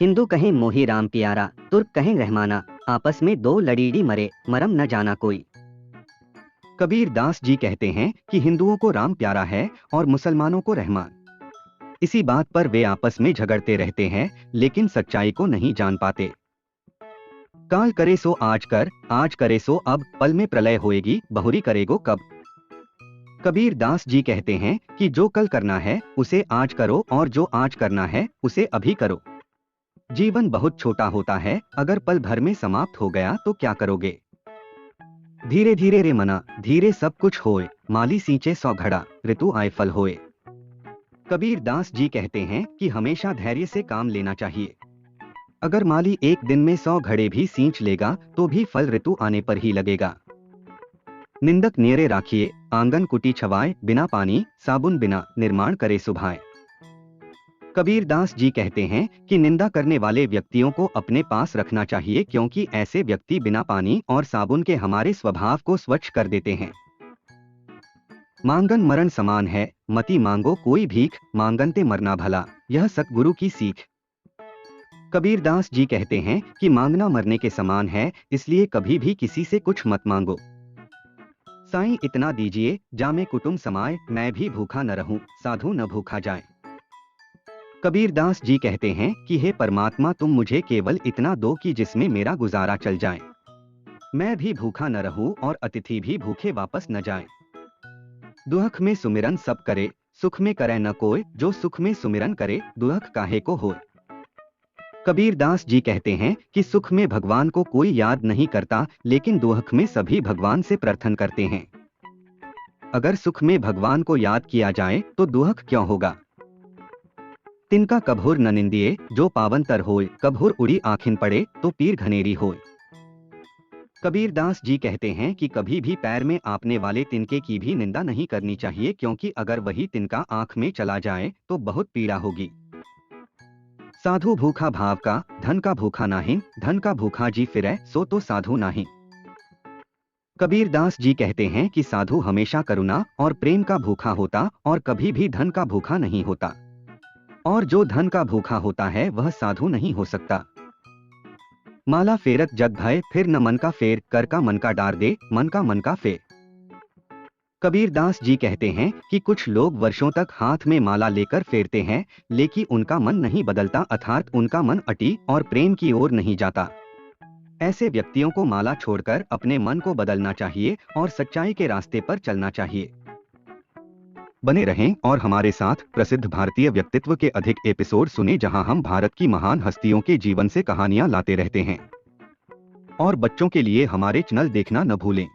हिंदू कहें मोही राम प्यारा, तुर्क कहें रहमाना, आपस में दो लड़ीडी मरे, मरम न जाना कोई। कबीर दास जी कहते हैं कि हिंदुओं को राम प्यारा है और मुसलमानों को रहमान। इसी बात पर वे आपस में झगड़ते रहते हैं, लेकिन सच्चाई को नहीं जान पाते। काल करे सो आज करे सो अब, पल में प्रलय होएगी, बहुरी करेगो कब। कबीर दास जी कहते हैं कि जो कल करना है उसे आज करो और जो आज करना है उसे अभी करो। जीवन बहुत छोटा होता है, अगर पल भर में समाप्त हो गया तो क्या करोगे। धीरे धीरे रे मना, धीरे सब कुछ होए, माली सींचे सौ घड़ा, ऋतु आए फल होए। कबीर दास जी कहते हैं कि हमेशा धैर्य से काम लेना चाहिए। अगर माली एक दिन में 100 घड़े भी सींच लेगा तो भी फल ऋतु आने पर ही लगेगा। निंदक नियरे राखिए, आंगन कुटी छवाए, बिना पानी साबुन बिना निर्माण करे सुभाए। कबीर दास जी कहते हैं कि निंदा करने वाले व्यक्तियों को अपने पास रखना चाहिए, क्योंकि ऐसे व्यक्ति बिना पानी और साबुन के हमारे स्वभाव को स्वच्छ कर देते हैं। मांगन मरण समान है, मति मांगो कोई भीख, मांगनते मरना भला, यह सतगुरु की सीख। कबीर दास जी कहते हैं कि मांगना मरने के समान है, इसलिए कभी भी किसी से कुछ मत मांगो। साईं इतना दीजिए, जामे कुटुंब समाए, मैं भी भूखा न रहूं, साधु न भूखा जाए। कबीर दास जी कहते हैं कि हे परमात्मा, तुम मुझे केवल इतना दो कि जिसमें मेरा गुजारा चल जाए, मैं भी भूखा न रहूं और अतिथि भी भूखे वापस न जाए। दुख में सुमिरन सब करे, सुख में करे न कोय, जो सुख में सुमिरन करे, दुख काहे को होय। कबीर दास जी कहते हैं कि सुख में भगवान को कोई याद नहीं करता, लेकिन दुख में सभी भगवान से प्रार्थना करते हैं। अगर सुख में भगवान को याद किया जाए तो दुख क्यों होगा। तिनका कभुर न निंदिए, जो पावन तर होय, कभुर उड़ी आँखिन पड़े तो पीर घनेरी होय। कबीर दास जी कहते हैं कि कभी भी पैर में आपने वाले तिनके की भी निंदा नहीं करनी चाहिए, क्योंकि अगर वही तिनका आँख में चला जाए तो बहुत पीड़ा होगी। साधु भूखा भाव का, धन का भूखा नाही, धन का भूखा जी फिरै, सो तो साधु नाही। कबीर दास जी कहते हैं कि साधु हमेशा करुणा और प्रेम का भूखा होता और कभी भी धन का भूखा नहीं होता, और जो धन का भूखा होता है वह साधु नहीं हो सकता। माला फेरत जग भय, फिर न मन का फेर, कर का मन का डार दे, मन का फेर। कबीर दास जी कहते हैं कि कुछ लोग वर्षों तक हाथ में माला लेकर फेरते हैं, लेकिन उनका मन नहीं बदलता, अर्थात उनका मन अटी और प्रेम की ओर नहीं जाता। ऐसे व्यक्तियों को माला छोड़कर अपने मन को बदलना चाहिए और सच्चाई के रास्ते पर चलना चाहिए। बने रहें और हमारे साथ प्रसिद्ध भारतीय व्यक्तित्व के अधिक एपिसोड सुने, जहां हम भारत की महान हस्तियों के जीवन से कहानियां लाते रहते हैं। और बच्चों के लिए हमारे चैनल देखना न भूलें।